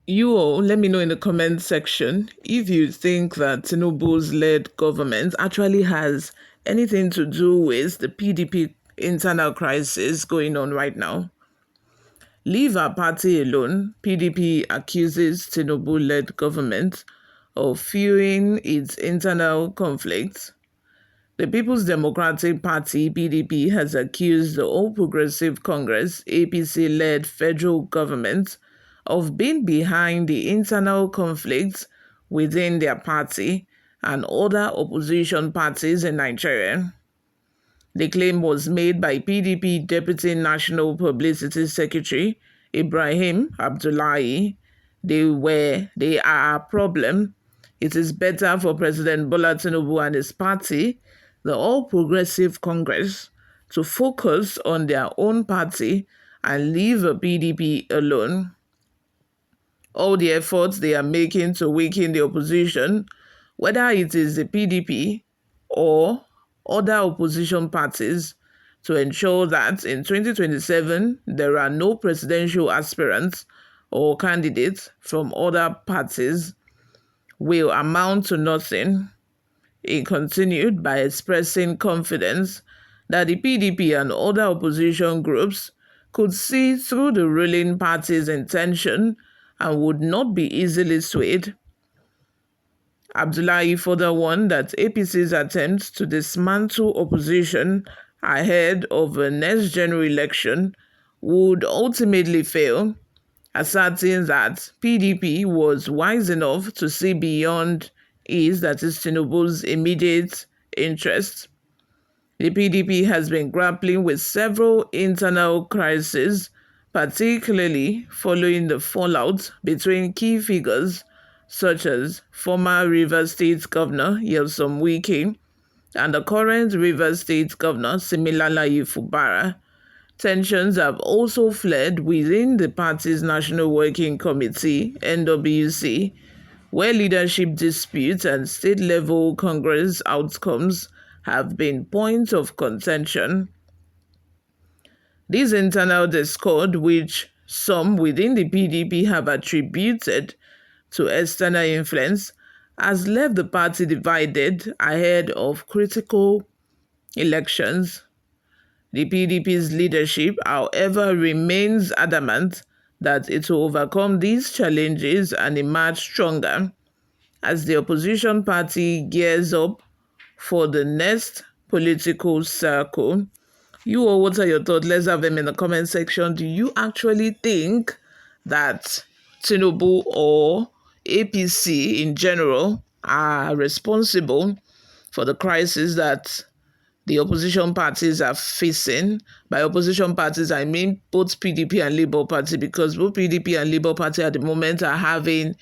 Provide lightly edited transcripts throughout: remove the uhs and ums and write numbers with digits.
You all, let me know in the comment section if you think that Tinubu's led government actually has anything to do with the PDP internal crisis going on right now. Leave our party alone. PDP accuses Tinubu-led government of fueling its internal conflicts. The People's Democratic Party, PDP, has accused the All Progressive Congress, APC-led federal government of being behind the internal conflicts within their party and other opposition parties in Nigeria. The claim was made by PDP Deputy National Publicity Secretary Ibrahim Abdullahi. They are a problem. It is better for President Bola Tinubu and his party, the All Progressive Congress, to focus on their own party and leave the PDP alone. All the efforts they are making to weaken the opposition, whether it is the PDP or other opposition parties, to ensure that in 2027 there are no presidential aspirants or candidates from other parties, will amount to nothing. He continued by expressing confidence that the PDP and other opposition groups could see through the ruling party's intention and would not be easily swayed. Abdullahi further warned that APC's attempts to dismantle opposition ahead of the next general election would ultimately fail, asserting that PDP was wise enough to see beyond that is Tinubu's immediate interests. The PDP has been grappling with several internal crises, particularly following the fallout between key figures such as former Rivers State Governor Nyesom Wike and the current Rivers State Governor Siminalayi Fubara. Tensions have also flared within the party's National Working Committee, NWC, where leadership disputes and state-level Congress outcomes have been points of contention. This internal discord, which some within the PDP have attributed to external influence, has left the party divided ahead of critical elections. The PDP's leadership, however, remains adamant that it will overcome these challenges and emerge stronger as the opposition party gears up for the next political circle. You all, what are your thoughts? Let's have them in the comment section. Do you actually think that Tinubu or APC in general are responsible for the crisis that the opposition parties are facing? By opposition parties, I mean both PDP and Labour Party, because both PDP and Labour Party at the moment are having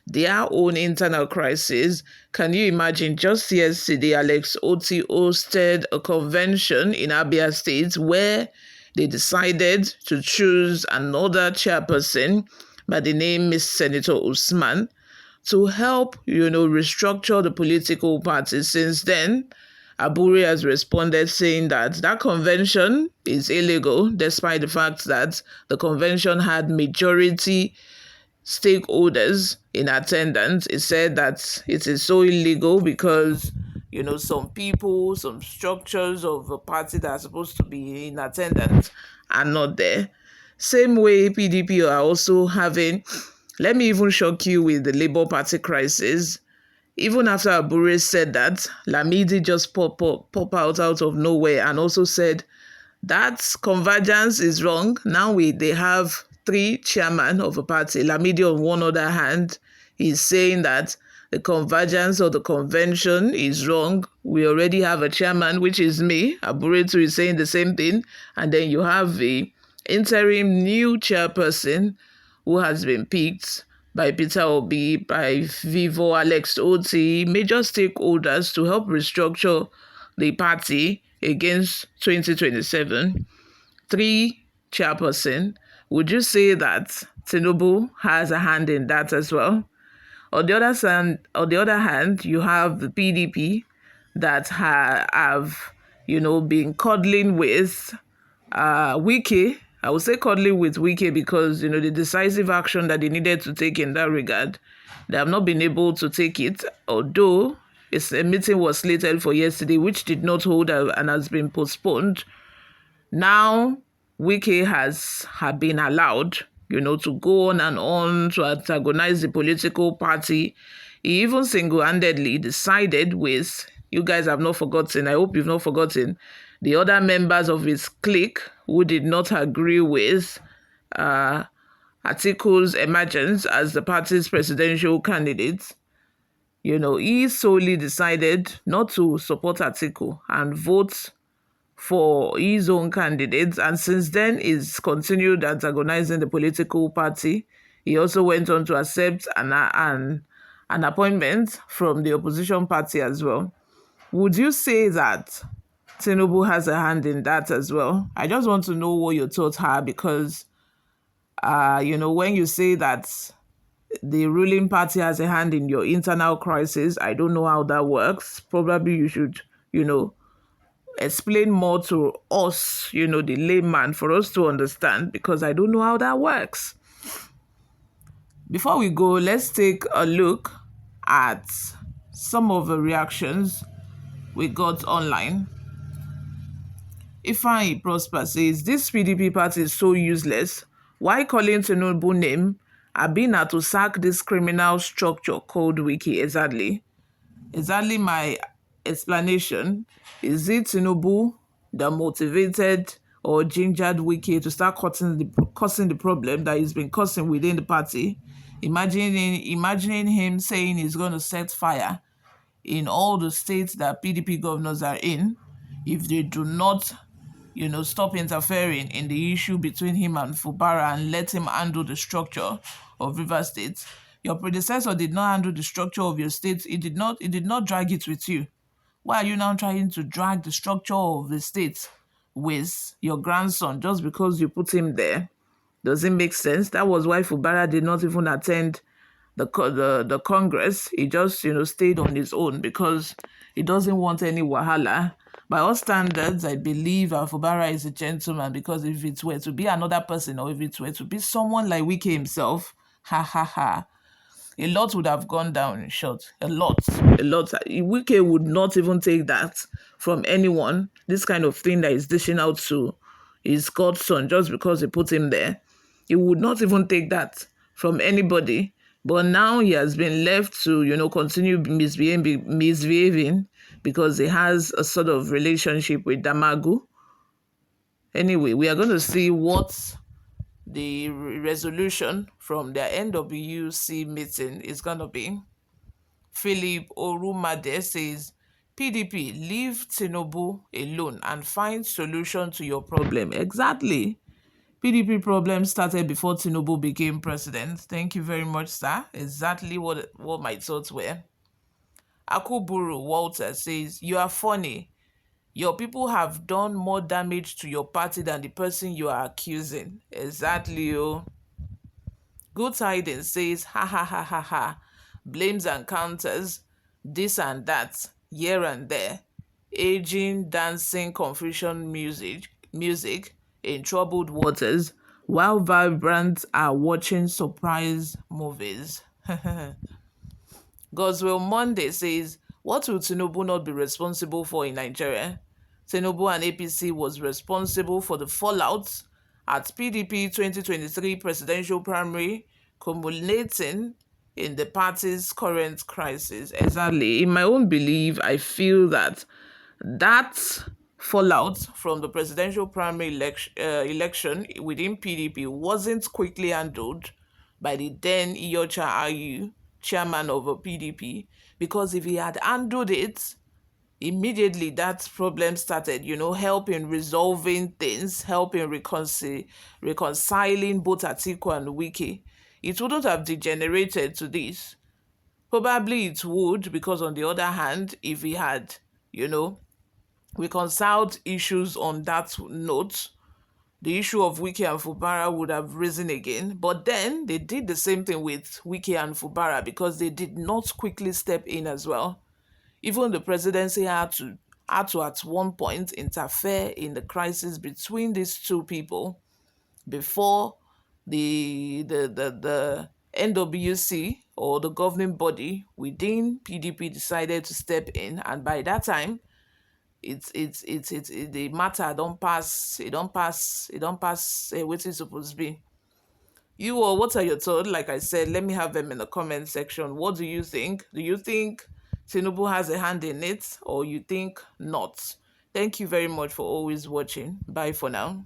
their own internal crisis. Can you imagine? Just yesterday, Alex Oti hosted a convention in Abia State where they decided to choose another chairperson by the name Miss Senator Usman to help, restructure the political party. Since then, Aburi has responded saying that that convention is illegal, despite the fact that the convention had majority stakeholders in attendance. It said that it is so illegal because, some people, some structures of a party that are supposed to be in attendance are not there. Same way PDP are also having, let me even shock you with the Labour Party crisis. Even after Abure said that, Lamidi just pop out of nowhere and also said that convergence is wrong. Now they have 3 chairmen of a party. Lamidi, on one other hand, is saying that the convergence or the convention is wrong. We already have a chairman, which is me. Aburetu is saying the same thing. And then you have the interim new chairperson who has been picked by Peter Obi, by Vivo, Alex Oti, major stakeholders to help restructure the party against 2027. 3 chairperson. Would you say that Tinubu has a hand in that as well? On the other hand, you have the PDP that have been cuddling with Wike, I would say cuddling with Wike because, the decisive action that they needed to take in that regard, they have not been able to take it, although a meeting was slated for yesterday, which did not hold and has been postponed. Now, Wike have been allowed, to go on to antagonize the political party. He even single-handedly decided with, you guys have not forgotten, I hope you've not forgotten, the other members of his clique who did not agree with Atiku's emergence as the party's presidential candidate. He solely decided not to support Atiku and vote for his own candidates, and since then he's continued antagonizing the political party. He also went on to accept an appointment from the opposition party as well. Would you say that Tinubu has a hand in that as well? I just want to know what your thoughts are, because when you say that the ruling party has a hand in your internal crisis, I don't know how that works. Probably you should, explain more to us, the layman, for us to understand, because I don't know how that works. Before we go, let's take a look at some of the reactions we got online. Ifeanyi Prosper says, this PDP party is so useless. Why calling Tinubu name? Abina to sack this criminal structure called Wiki. Exactly my explanation. Is it Tinubu that motivated or gingered Wiki to start causing the problem that he's been causing within the party? Imagining him saying he's going to set fire in all the states that PDP governors are in if they do not, stop interfering in the issue between him and Fubara and let him handle the structure of Rivers State. Your predecessor did not handle the structure of your state. It did not drag it with you. Why are you now trying to drag the structure of the state with your grandson just because you put him there? Does it make sense? That was why Fubara did not even attend the Congress. He just, stayed on his own because he doesn't want any wahala. By all standards, I believe Fubara is a gentleman, because if it were to be another person, or if it were to be someone like Wike himself, a lot would have gone down in short. A lot. Wike would not even take that from anyone. This kind of thing that he's dishing out to his godson just because he put him there. He would not even take that from anybody. But now he has been left to, continue misbehaving because he has a sort of relationship with Damagu. Anyway, we are going to see what the resolution from their NWC meeting is going to be. Philip Orumade says, PDP, leave Tinubu alone and find solution to your problem. Exactly. PDP problem started before Tinubu became president. Thank you very much, sir. Exactly what my thoughts were. Akuburu Walter says, you are funny. Your people have done more damage to your party than the person you are accusing. Exactly, oh. Good Tidings says, ha ha ha ha ha. Blames and counters, this and that, here and there. Aging, dancing, confusion music in troubled waters, while vibrants are watching surprise movies. Goswell Monday says, what will Tinubu not be responsible for in Nigeria? Tinubu and APC was responsible for the fallout at PDP 2023 presidential primary, culminating in the party's current crisis. Exactly. In my own belief, I feel that fallout from the presidential primary election within PDP wasn't quickly handled by the then Iyorchia Ayu, chairman of a PDP, because if he had handled it, immediately that problem started, helping resolving things, helping reconciling both Atiku and Wike. It wouldn't have degenerated to this. Probably it would, because on the other hand, if he had, reconciled issues on that note, the issue of Wike and Fubara would have risen again. But then they did the same thing with Wike and Fubara because they did not quickly step in as well. Even the presidency had to at one point interfere in the crisis between these two people. before the NWC, or the governing body within PDP, decided to step in, and by that time, the matter don't pass. It don't pass. What is supposed to be. You, or what are your thoughts? Like I said, let me have them in the comment section. What do you think? Do you think Tinubu has a hand in it, or you think not? Thank you very much for always watching. Bye for now.